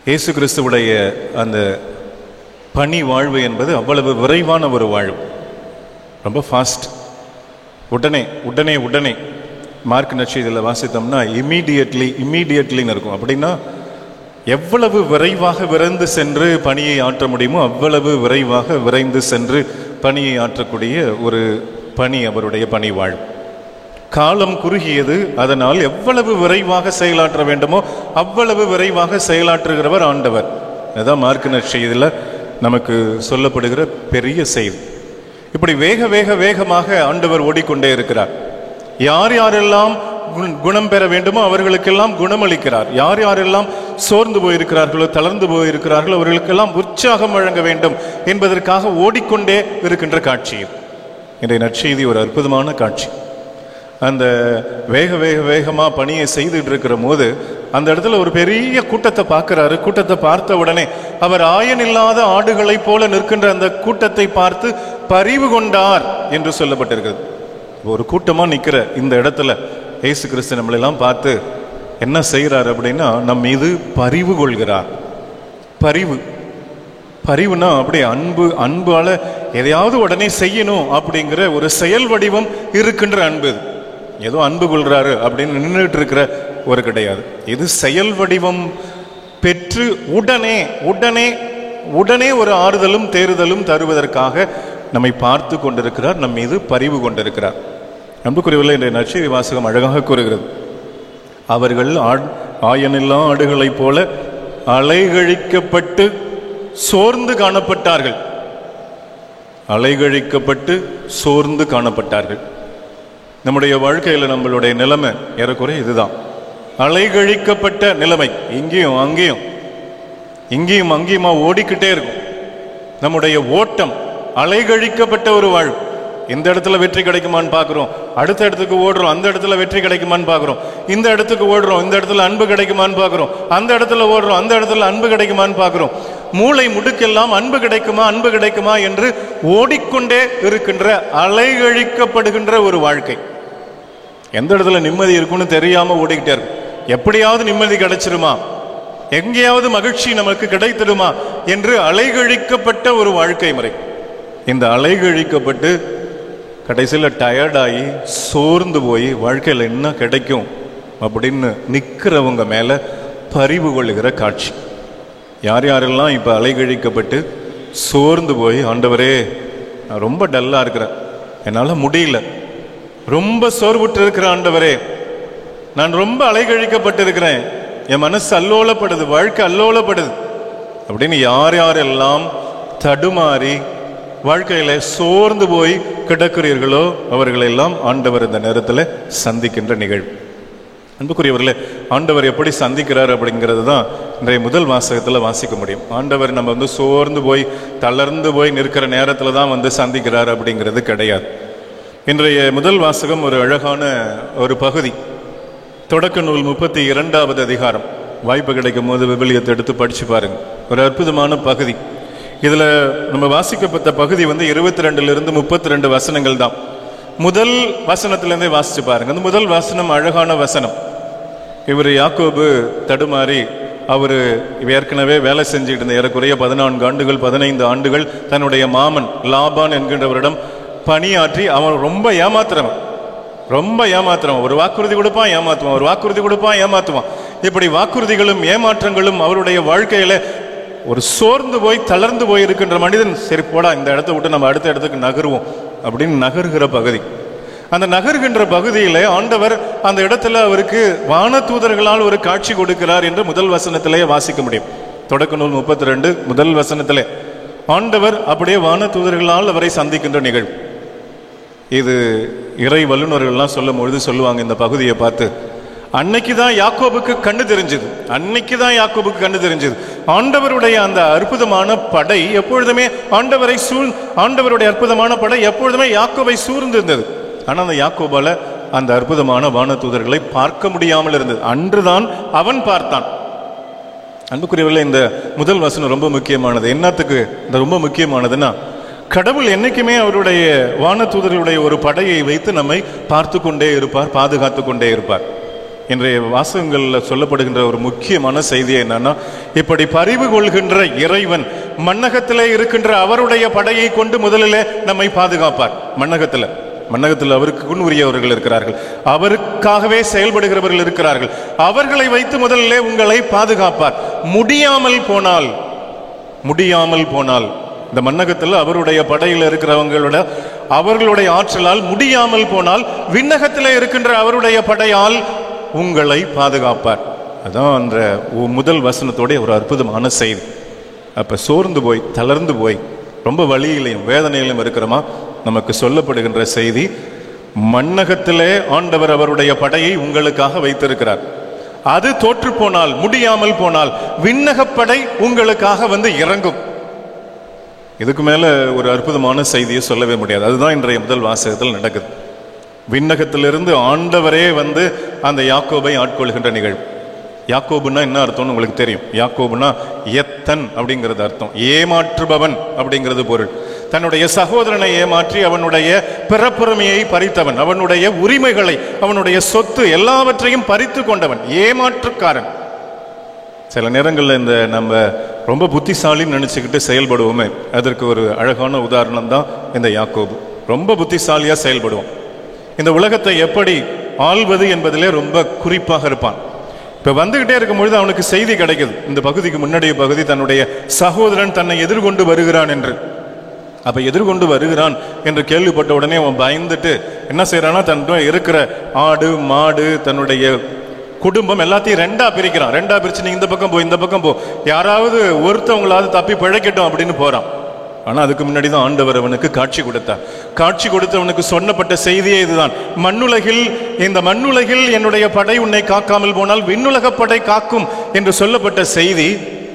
இயேசு கிறிஸ்துவுடைய அந்த பணி வாழ்வு என்பது அவ்வளவு விரைவான ஒரு வாழ்வு, ரொம்ப ஃபாஸ்ட். உடனே உடனே உடனே மார்க் நற்செய்தியில் வாசித்தோம்னா இம்மீடியட்லின்னு இருக்கும். அப்படின்னா எவ்வளவு விரைவாக விரைந்து சென்று பணியை ஆற்ற முடியுமோ அவ்வளவு விரைவாக விரைந்து சென்று பணியை ஆற்றக்கூடிய ஒரு பணி அவருடைய பணி வாழ்வு. காலம் குறுகியது, அதனால் எவ்வளவு விரைவாக செயலாற்ற வேண்டுமோ அவ்வளவு விரைவாக செயலாற்றுகிறவர் ஆண்டவர். அதுதான் மார்க் நற்செய்தியில் நமக்கு சொல்லப்படுகிற பெரிய செய்தி. இப்படி வேக வேக வேகமாக ஆண்டவர் ஓடிக்கொண்டே இருக்கிறார். யார் யாரெல்லாம் குணம் பெற வேண்டுமோ அவர்களுக்கெல்லாம் குணமளிக்கிறார். யார் யாரெல்லாம் சோர்ந்து போயிருக்கிறார்களோ தளர்ந்து போயிருக்கிறார்களோ அவர்களுக்கெல்லாம் உற்சாகம் வழங்க வேண்டும் என்பதற்காக ஓடிக்கொண்டே இருக்கின்ற காட்சி. இன்றைய நற்செய்தி ஒரு அற்புதமான காட்சி. அந்த வேக வேக வேகமா பணியை செய்துட்டு இருக்கிற போது அந்த இடத்துல ஒரு பெரிய கூட்டத்தை பார்க்கிறாரு. கூட்டத்தை பார்த்த உடனே அவர் ஆயனில்லாத ஆடுகளை போல நிற்கின்ற அந்த கூட்டத்தை பார்த்து பரிவு கொண்டார் என்று சொல்லப்பட்டிருக்கிறது. ஒரு கூட்டமா நிக்கிற இந்த இடத்துல இயேசு கிறிஸ்து நம்மளெல்லாம் பார்த்து என்ன செய்கிறார் அப்படின்னா நம் மீது பரிவு கொள்கிறார். பரிவுனா அப்படியே அன்பால எதையாவது உடனே செய்யணும் அப்படிங்கிற ஒரு செயல் வடிவம் இருக்கின்ற அன்பு. ஏதோ அன்பு கொள்றாரு அப்படின்னு நின்றுட்டு இருக்கிற ஒரு கிடையாது. இது செயல் வடிவம் பெற்று உடனே உடனே உடனே ஒரு ஆறுதலும் தேறுதலும் தருவதற்காக நம்மை பார்த்து கொண்டிருக்கிறார், நம் மீது பரிவு கொண்டிருக்கிறார். அன்புக்குரியவர்களே, இன்றைய நற்செய்தி வாசகம் அழகாக கூறுகிறது. அவர்கள் ஆயனில்லா ஆடுகளைப் போல அலைகழிக்கப்பட்டு சோர்ந்து காணப்பட்டார்கள். அலைகழிக்கப்பட்டு சோர்ந்து காணப்பட்டார்கள். நம்முடைய வாழ்க்கையில் நம்மளுடைய நிலைமை ஏறக்குறைய இதுதான், அலைகழிக்கப்பட்ட நிலைமை. இங்கேயும் அங்கேயுமா ஓடிக்கிட்டே இருக்கும். நம்முடைய ஓட்டம் அலைகழிக்கப்பட்ட ஒரு வாழ்வு. இந்த இடத்துல வெற்றி கிடைக்குமான்னு பார்க்குறோம், அடுத்த இடத்துக்கு ஓடுறோம், அந்த இடத்துல வெற்றி கிடைக்குமான்னு பார்க்குறோம், இந்த இடத்துக்கு ஓடுறோம், இந்த இடத்துல அன்பு கிடைக்குமான்னு பார்க்குறோம், அந்த இடத்துல ஓடுறோம், அந்த இடத்துல அன்பு கிடைக்குமான்னு பார்க்குறோம். மூளை முடுக்கெல்லாம் அன்பு கிடைக்குமா என்று ஓடிக்கொண்டே இருக்கின்ற அலைகழிக்கப்படுகின்ற ஒரு வாழ்க்கை. எந்த இடத்துல நிம்மதி இருக்குன்னு தெரியாம ஓடிக்கிட்டே இருக்கும். எப்படியாவது நிம்மதி கிடைச்சிருமா, எங்கேயாவது மகிழ்ச்சி நமக்கு கிடைத்திடுமா என்று அலைகழிக்கப்பட்ட ஒரு வாழ்க்கை முறை. இந்த அலைகழிக்கப்பட்டு கடைசியில் டயர்டாகி சோர்ந்து போய் வாழ்க்கையில் என்ன கிடைக்கும் அப்படின்னு நிற்கிறவங்க மேல பரிவு கொள்ளுகிற காட்சி. யார் யாரெல்லாம் இப்போ அலைகழிக்கப்பட்டு சோர்ந்து போய், ஆண்டவரே நான் ரொம்ப டல்லாக இருக்கிறேன், என்னால் முடியல, ரொம்ப சோர்வுற்று இருக்கிற ஆண்டவரே, நான் ரொம்ப அலைகழிக்கப்பட்டிருக்கிறேன், என் மனசு அல்லோலப்படுது, வாழ்க்கை அல்லோலப்படுது அப்படின்னு யார் யாரெல்லாம் தடுமாறி வாழ்க்கையில சோர்ந்து போய் கிடக்கிறீர்களோ அவர்களெல்லாம் ஆண்டவர் இந்த நேரத்தில் சந்திக்கின்ற நிகழ்வு. அன்புக்குரியவர்களே, ஆண்டவர் எப்படி சந்திக்கிறார் அப்படிங்கிறது தான் இன்றைய முதல் வாசகத்தில் வாசிக்க முடியும். ஆண்டவர் நம்ம சோர்ந்து போய் தளர்ந்து போய் நிற்கிற நேரத்தில் தான் சந்திக்கிறார் அப்படிங்கிறது கிடையாது. இன்றைய முதல் வாசகம் ஒரு அழகான ஒரு பகுதி. தொடக்க நூல் 32வது அதிகாரம். வாய்ப்பு கிடைக்கும் போது விவிலியத்தை எடுத்து படிச்சு பாருங்க. ஒரு அற்புதமான பகுதி. இதுல நம்ம வாசிக்கப்பட்ட பகுதி 22 32 வசனங்கள் தான். முதல் வசனத்திலிருந்தே வாசிச்சு பாருங்க. அந்த முதல் வசனம் அழகான வசனம். இவர் யாக்கோபு தடுமாறி, அவரு ஏற்கனவே வேலை செஞ்சுட்டு இருந்த ஏறக்குறைய 14 ஆண்டுகள் 15 ஆண்டுகள் தன்னுடைய மாமன் லாபான் என்கின்றவரிடம் பணியாற்றி அவன் ரொம்ப ஏமாத்துறவன். ஒரு வாக்குறுதி கொடுப்பான் ஏமாத்துவான். இப்படி வாக்குறுதிகளும் ஏமாற்றங்களும் அவருடைய வாழ்க்கையில ஒரு சோர்ந்து போய் தளர்ந்து போய் இருக்கின்ற மனிதன், சரி போடா இந்த இடத்தை விட்டு நம்ம அடுத்த இடத்துக்கு நகருவோம் அப்படின்னு நகர்கிற பகுதி. அந்த நகர்கின்ற பகுதியில ஆண்டவர் அந்த இடத்துல அவருக்கு வானதூதர்களால் ஒரு காட்சி கொடுக்கிறார் என்று முதல் வசனத்திலேயே வாசிக்க முடியும். தொடக்க நூல் 32 முதல் வசனத்திலே ஆண்டவர் அப்படியே வானதூதர்களால் அவரை சந்திக்கின்ற நிகழ்வு. இது இறை வல்லுநர்கள்லாம் சொல்லும் பொழுது சொல்லுவாங்க, இந்த பகுதியை பார்த்து, அன்னைக்குதான் யாக்கோபுக்கு கண்ணு தெரிஞ்சது. ஆண்டவருடைய அந்த அற்புதமான படை எப்பொழுதுமே ஆண்டவருடைய அற்புதமான படை எப்பொழுதுமே யாக்கோபை சூழ்ந்திருந்தது. ஆனா அந்த யாக்கோபால அந்த அற்புதமான வானதூதர்களை பார்க்க முடியாமல் இருந்தது. அன்றுதான் அவன் பார்த்தான். அன்புக்குரியவர்களே, இந்த முதல் வசனம் ரொம்ப முக்கியமானது. என்னத்துக்கு இந்த ரொம்ப முக்கியமானதுன்னா, கடவுள் என்னைக்குமே அவருடைய வானதூதர்களுடைய ஒரு படையை வைத்து நம்மை பார்த்து கொண்டே இருப்பார், பாதுகாத்து கொண்டே இருப்பார். இன்றைய வாசகங்களில் சொல்லப்படுகின்ற ஒரு முக்கியமான செய்தி என்னன்னா, இப்படி பரிவு கொள்கின்ற இறைவன் மண்ணகத்திலே இருக்கின்ற அவருடைய படையை கொண்டு முதலிலே நம்மை பாதுகாப்பார். மண்ணகத்தில் அவருக்கு உரியவர்கள் இருக்கிறார்கள், அவருக்காகவே செயல்படுகிறவர்கள் இருக்கிறார்கள். அவர்களை வைத்து முதலிலே உங்களை பாதுகாப்பார். முடியாமல் போனால் இந்த மண்ணகத்தில் அவருடைய படையில் இருக்கிறவங்களோட அவர்களுடைய ஆற்றலால் முடியாமல் போனால் விண்ணகத்திலே இருக்கின்ற அவருடைய படையால் உங்களை பாதுகாப்பார். அதான் அந்த முதல் வசனத்தோட ஒரு அற்புதமான செய்தி. அப்ப சோர்ந்து போய் தளர்ந்து போய் ரொம்ப வலியிலையும் வேதனையிலும் இருக்கிறோமா, நமக்கு சொல்லப்படுகின்ற செய்தி, மண்ணகத்திலே ஆண்டவர் அவருடைய படையை உங்களுக்காக வைத்திருக்கிறார். அது தோற்று போனால் முடியாமல் போனால் விண்ணகப்படை உங்களுக்காக வந்து இறங்கும். இதுக்கு மேல ஒரு அற்புதமான செய்தியை சொல்லவே முடியாது. அதுதான் இன்றைய முதல் வாசகத்தில் நடக்குது. விண்ணகத்திலிருந்து ஆண்டவரே வந்து அந்த யாக்கோபை ஆட்கொள்கின்ற நிகழ்வு. யாக்கோபுன்னா என்ன அர்த்தம்னு உங்களுக்கு தெரியும். யாக்கோபுனா எத்தன் அப்படிங்கிறது அர்த்தம், ஏமாற்றுபவன் அப்படிங்கிறது பொருள். தன்னுடைய சகோதரனை ஏமாற்றி அவனுடைய பிறப்புரிமையை பறித்தவன், அவனுடைய உரிமைகளை, அவனுடைய சொத்து எல்லாவற்றையும் பறித்து கொண்டவன், ஏமாற்றுக்காரன். சில நேரங்களில் இந்த நம்ம ரொம்ப புத்திசாலின்னு நினைச்சுக்கிட்டு செயல்படுவோமே, அதற்கு ஒரு அழகான உதாரணம் தான் இந்த யாக்கோபு. ரொம்ப புத்திசாலியா செயல்படுவோம். இந்த உலகத்தை எப்படி ஆள்வது என்பதிலே ரொம்ப குறிப்பாக இருப்பான். இப்ப வந்துகிட்டே இருக்கும்பொழுது அவனுக்கு செய்தி கிடைக்குது, இந்த பகுதிக்கு முன்னாடிய பகுதி, தன்னுடைய சகோதரன் தன்னை எதிர்கொண்டு வருகிறான் என்று. அப்ப எதிர்கொண்டு வருகிறான் என்று கேள்விப்பட்ட உடனே அவன் பயந்துட்டு என்ன செய்யறான்னா, தன்னுடைய இருக்கிற ஆடு மாடு தன்னுடைய குடும்பம் எல்லாத்தையும் ரெண்டா பிரிச்சு நீ இந்த பக்கம் போ, இந்த பக்கம் போ, யாராவது ஒருத்தவங்களாவது தப்பி பிழைக்கட்டும் அப்படின்னு போறான். ஆனா அதுக்கு முன்னாடி தான் ஆண்டவர் அவனுக்கு காட்சி கொடுத்தார். காட்சி கொடுத்து அவனுக்கு சொன்னப்பட்ட செய்தியே இதுதான், இந்த மண்ணுலகில் என்னுடைய படை உன்னை காக்காமல் போனால் விண்ணுலக படை காக்கும் என்று சொல்லப்பட்ட செய்தி.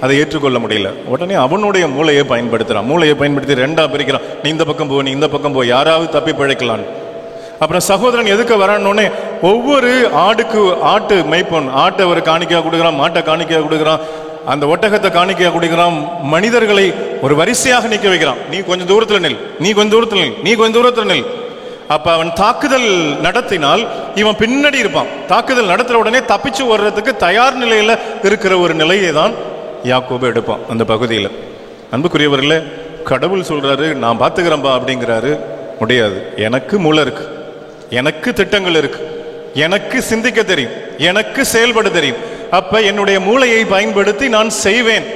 அதை ஏற்றுக்கொள்ள முடியல. உடனே அவனுடைய மூளையை பயன்படுத்தி ரெண்டா பிரிக்கிறான். நீ இந்த பக்கம் போ, நீ இந்த பக்கம் போ, யாராவது தப்பி பிழைக்கலாம். அப்புறம் சகோதரன் எதுக்கு வரானோடனே ஒவ்வொரு ஆட்டு மேய்ப்பன் ஆட்டை ஒரு காணிக்கையா கொடுக்குறான், மாட்டை காணிக்கையா கொடுக்குறான், அந்த ஒட்டகத்தை காணிக்கையா கொடுக்குறான், மனிதர்களை ஒரு வரிசையாக நிற்க வைக்கிறான். நீ கொஞ்சம் தூரத்தில் நில், நீ கொஞ்சம் தூரத்தில் நில், நீ கொஞ்சம் தூரத்தில் நில். அப்ப அவன் தாக்குதல் நடத்தினால் இவன் பின்னாடி இருப்பான். தாக்குதல் நடத்துற உடனே தப்பிச்சு ஓடுறதுக்கு தயார் நிலையில இருக்கிற ஒரு நிலையை தான் யாக்கோபு எடுப்பான் அந்த பகுதியில். அன்புக்குரியவர்களே, கடவுள் சொல்றாரு நான் பார்த்துக்கிறேன்பா அப்படிங்கிறாரு. முடியாது. எனக்கு மூளை இருக்கு, எனக்கு திட்டங்கள் இருக்கு, எனக்கு சிந்திக்க தெரியும், எனக்கு செயல்பட தெரியும். அப்ப என்னுடைய மூளையை பயன்படுத்தி நான் செய்வேன்.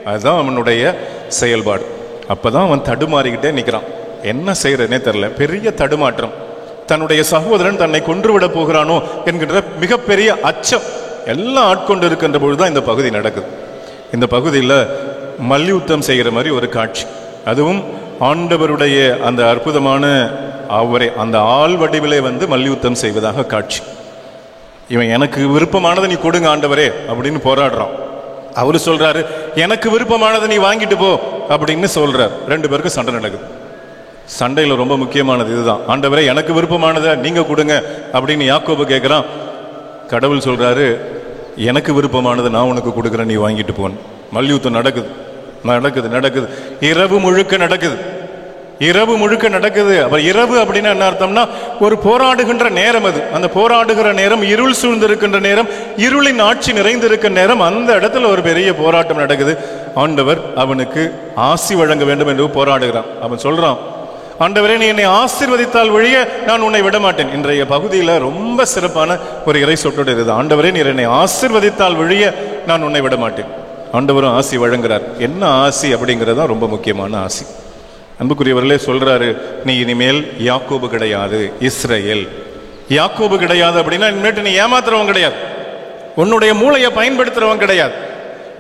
அதுதான் அவனுடைய செயல்பாடு. அப்பதான் அவன் தடுமாறிக்கிட்டே நிற்கிறான். என்ன செய்யறதுனே தெரியல, பெரிய தடுமாற்றம். தன்னுடைய சகோதரன் தன்னை கொன்றுவிட போகிறானோ என்கின்ற மிகப்பெரிய அச்சம் எல்லாம் ஆட்கொண்டு இருக்கின்ற பொழுதுதான் இந்த பகுதி நடக்குது. இந்த பகுதியில் மல்யுத்தம் செய்கிற மாதிரி ஒரு காட்சி, அதுவும் ஆண்டவருடைய அந்த அற்புதமான அவரை அந்த ஆள் வடிவிலே வந்து மல்யுத்தம் செய்வதாக காட்சி. இவன் எனக்கு விருப்பமானதை நீ கொடுங்க ஆண்டவரே அப்படின்னு போராடுறான். அவரு சொல்றாரு எனக்கு விருப்பமானதை நீ வாங்கிட்டு போ அப்படின்னு சொல்றார். ரெண்டு பேருக்கும் சண்டை நடக்குது. சண்டையில ரொம்ப முக்கியமானது இதுதான், ஆண்டவரே எனக்கு விருப்பமானதை நீங்க கொடுங்க அப்படின்னு யாக்கோபு கேட்கிறான். கடவுள் சொல்றாரு எனக்கு விருப்பமானதை நான் உனக்கு கொடுக்குறேன், நீ வாங்கிட்டு போன்னு. மல்யுத்தம் நடக்குது. இரவு முழுக்க நடக்குது. அப்ப இரவு அப்படின்னா என்ன அர்த்தம்னா, ஒரு போராடுகின்ற நேரம். அது அந்த போராடுகிற நேரம், இருள் சூழ்ந்திருக்கின்ற நேரம், இருளின் ஆட்சி நிறைந்திருக்கிற நேரம். அந்த இடத்துல ஒரு பெரிய போராட்டம் நடக்குது. ஆண்டவர் அவனுக்கு ஆசி வழங்க வேண்டும் என்று போராடுகிறான். அவன் சொல்றான், ஆண்டவரே நீ என்னை ஆசீர்வதித்தால் வழிய நான் உன்னை விட மாட்டேன். இன்றைய பகுதியில் ரொம்ப சிறப்பான ஒரு இறை சொற்றோடு இருக்குது. ஆண்டவரே நீர் என்னை ஆசீர்வதித்தால் வழிய நான் உன்னை விட மாட்டேன். ஆண்டவரும் ஆசி வழங்குறார். என்ன ஆசி அப்படிங்கிறது தான் ரொம்ப முக்கியமான ஆசி. அன்புக்குரியவர்களே சொல்றாரு, நீ இனிமேல் யாக்கோபு கிடையாது, இஸ்ரேல். யாக்கோபு கிடையாது அப்படின்னா இனிமேட்டு நீ ஏமாத்துறவன் கிடையாது, உன்னுடைய மூளையை பயன்படுத்துறவன் கிடையாது.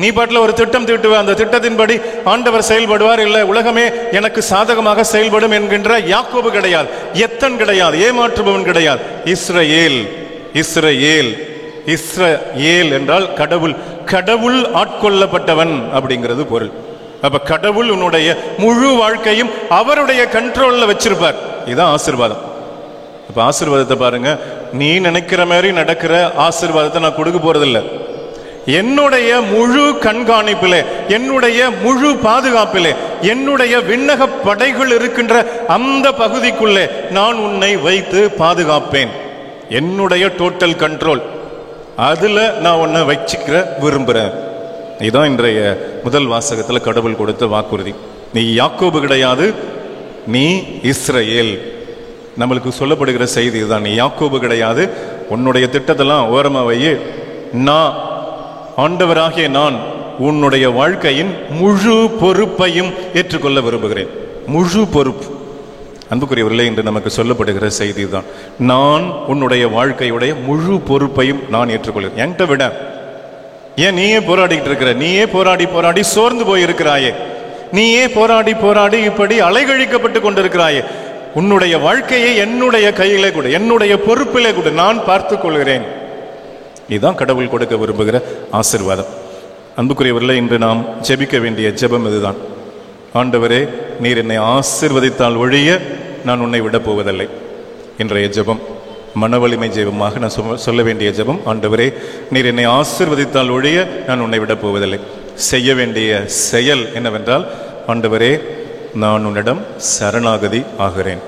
நீ பாட்டில் ஒரு திட்டம் தீட்டுவ, அந்த திட்டத்தின்படி ஆண்டவர் செயல்படுவார், இல்லை உலகமே எனக்கு சாதகமாக செயல்படும் என்கின்ற யாக்கோபு கிடையாது, எத்தன் கிடையாது, ஏமாற்றுபவன் கிடையாது. இஸ்ரேல். இஸ்ரேல் என்றால் கடவுள் ஆட்கொள்ளப்பட்டவன் அப்படிங்கிறது பொருள். அப்ப கடவுள் உன்னுடைய முழு வாழ்க்கையும் அவருடைய கண்ட்ரோல்ல வச்சிருப்பார். இதுதான் ஆசீர்வாதம். அப்ப ஆசீர்வாதத்தை பாருங்க, நீ நினைக்கிற மாதிரி நடக்கிற ஆசீர்வாதத்தை நான் கொடுக்க போறதில்லை. என்னுடைய முழு கண்காணிப்பிலே, என்னுடைய முழு பாதுகாப்பிலே, என்னுடைய விண்ணக படைகள் இருக்கின்ற அந்த பகுதிக்குள்ளே நான் உன்னை வைத்து பாதுகாப்பேன். என்னுடைய டோட்டல் கண்ட்ரோல். அதுல நான் உன்னை வச்சுக்கிற விரும்புறேன். இதுதான் இன்றைய முதல் வாசகத்துல கடவுள் கொடுத்த வாக்குறுதி. நீ யாக்கோபு கிடையாது, நீ இஸ்ரவேல். நம்மளுக்கு சொல்லப்படுகிற செய்தி இதுதான். நீ யாக்கோபு கிடையாது, உன்னுடைய திட்டத்தெல்லாம் ஓரமா வையே, நான் ஆண்டவராகிய நான் உன்னுடைய வாழ்க்கையின் முழு பொறுப்பையும் ஏற்றுக்கொள்ள விரும்புகிறேன். முழு பொறுப்பு. அன்புக்குரியவர்களே, இன்று நமக்கு சொல்லப்படுகிற செய்தி தான். நான் உன்னுடைய வாழ்க்கையுடைய முழு பொறுப்பையும் நான் ஏற்றுக்கொள்கிறேன். என்கிட்ட விட ஏன் நீயே போராடிட்டு இருக்கிற? நீயே போராடி போராடி சோர்ந்து போயிருக்கிறாயே, நீயே போராடி போராடி இப்படி அலைகழிக்கப்பட்டு கொண்டிருக்கிறாயே, உன்னுடைய வாழ்க்கையை என்னுடைய கையிலே கொடு, என்னுடைய பொறுப்பிலே கொடு, நான் பார்த்துக் கொள்கிறேன். இதுதான் கடவுள் கொடுக்க விரும்புகிற ஆசீர்வாதம். அன்புக்குரியவர்களே, இன்று நாம் ஜெபிக்க வேண்டிய ஜெபம் இதுதான். ஆண்டவரே, நீர் என்னை ஆசீர்வதித்தால் ஒழிய நான் உன்னை விட போவதில்லை. இன்றைய ஜெபம் மனவலிமை ஜெபமாக நான் சொல்ல வேண்டிய ஜெபம். ஆண்டவரே, நீர் என்னை ஆசீர்வதித்தால் ஒழிய நான் உன்னை விட போவதில்லை. செய்ய வேண்டிய செயல் என்னவென்றால், ஆண்டவரே, நான் உன்னிடம் சரணாகதி ஆகிறேன்.